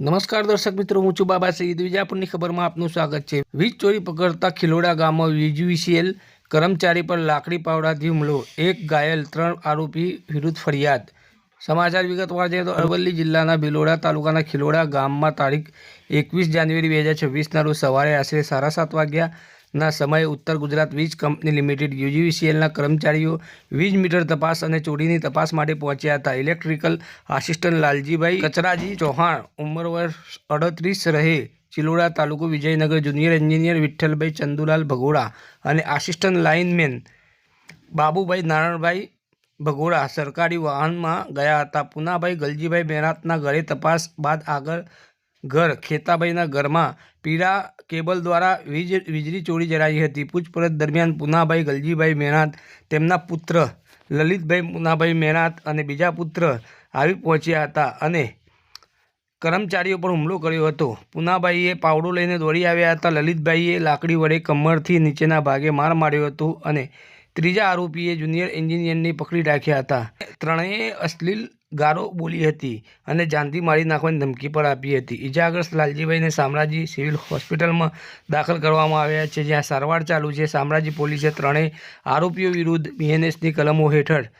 નમસ્કાર દર્શક મિત્રો, હું છું બાબા સઈદ. વિજાપુરની ખબરમાં આપનું સ્વાગત છે. વીજ ચોરી પકડતા ખિલોડા ગામમાં વીજવીસીએલ કર્મચારી પર લાકડી પાવડાથી હુમલો, એક ઘાયલ, 3 આરોપી વિરુદ્ધ ફરિયાદ. સમાચાર વિગતવાર જોઈએ તો અરવલ્લી જિલ્લાના ભિલોડા તાલુકાના ખિલોડા ગામમાં તારીખ 21 જાન્યુઆરી 2026ના રોજ સવારે આશરે 7:30 વાગ્યાના સમયે ઉત્તર ગુજરાત વીજ કંપની લિમિટેડ યુજીવીસીએલના કર્મચારીઓ વીજ મીટર તપાસ અને ચોરીની તપાસ માટે પહોંચ્યા હતા. ઇલેક્ટ્રિકલ આસિસ્ટન્ટ લાલજીભાઈ કચરાજી ચૌહાણ, ઉંમર વર્ષ 38, રહે ચિલોડા, તાલુકો વિજયનગર, જુનિયર એન્જિનિયર વિઠ્ઠલભાઈ ચંદુલાલ ભગોડા અને આસિસ્ટન્ટ લાઇનમેન બાબુભાઈ નારણભાઈ ભગોડા સરકારી વાહનમાં ગયા હતા. પુનાભાઈ ગલજીભાઈ મેરાતના ઘરે તપાસ બાદ આગળ ઘર ખેતાભાઈના ઘરમાં પીળા કેબલ દ્વારા વીજળી ચોરી જણાઈ હતી. પૂછપરછ દરમિયાન પુનાભાઈ ગલજીભાઈ મેરાત, તેમના પુત્ર લલિતભાઈ પુનાભાઈ મેરાત અને બીજા પુત્ર આવી પહોંચ્યા હતા અને કર્મચારીઓ પર હુમલો કર્યો હતો. પુનાભાઈએ પાવડો લઈને દોડી આવ્યા હતા. લલિતભાઈએ લાકડી વડે કમરથી નીચેના ભાગે માર માર્યો હતો અને ત્રીજા આરોપીએ જુનિયર એન્જિનિયરને પકડી રાખ્યા હતા. ત્રણેય અશ્લીલ ગાળો બોલી હતી અને જાનથી મારી નાખવાની ધમકી પણ આપી હતી. ઇજાગ્રસ્ત લાલજીભાઈને શામળાજી સિવિલ હોસ્પિટલમાં દાખલ કરવામાં આવ્યા છે, જ્યાં સારવાર ચાલુ છે. શામળાજી પોલીસે ત્રણેય આરોપીઓ વિરુદ્ધ બીએનએસની કલમો હેઠળ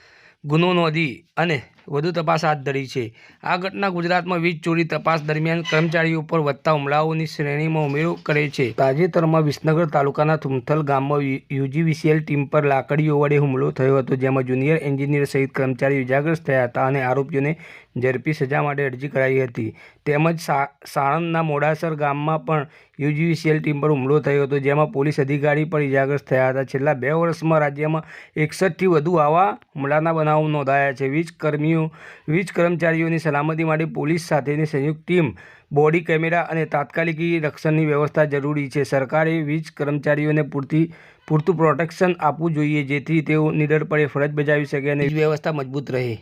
ગુનો નોંધી અને વધુ તપાસ હાથ ધરી છે. આ ઘટના ગુજરાતમાં વીજ ચોરી તપાસ દરમિયાન કર્મચારીઓ પર વધતા હુમલાઓની શ્રેણીમાં ઉમેરો કરે છે. તાજેતરમાં વિસનગર તાલુકાના થુમથલ ગામમાં યુજીવીસીએલ ટીમ પર લાકડીઓ વડે હુમલો થયો હતો, જેમાં જુનિયર એન્જિનિયર સહિત કર્મચારીઓ ઇજાગ્રસ્ત થયા હતા અને આરોપીઓને ઝડપી સજા માટે અરજી કરાઈ હતી. તેમજ સાણંદના મોડાસર ગામમાં પણ યુજીવીસીએલ ટીમ પર હુમલો થયો હતો, જેમાં પોલીસ અધિકારી પણ ઇજાગ્રસ્ત થયા હતા. છેલ્લા 2 વર્ષમાં રાજ્યમાં 61થી વધુ આવા હુમલાના બનાવો નોંધાયા છે. વીજ કર્મચારીઓની સલામતી માટે પોલીસ સાથેની સંયુક્ત ટીમ, બોડી કેમેરા અને તાત્કાલિક રક્ષણની વ્યવસ્થા જરૂરી છે. સરકારે વીજ કર્મચારીઓને પૂરતું પ્રોટેક્શન આપવું જોઈએ, જેથી તેઓ નિડરપણે ફરજ બજાવી શકે અને વીજ વ્યવસ્થા મજબૂત રહે.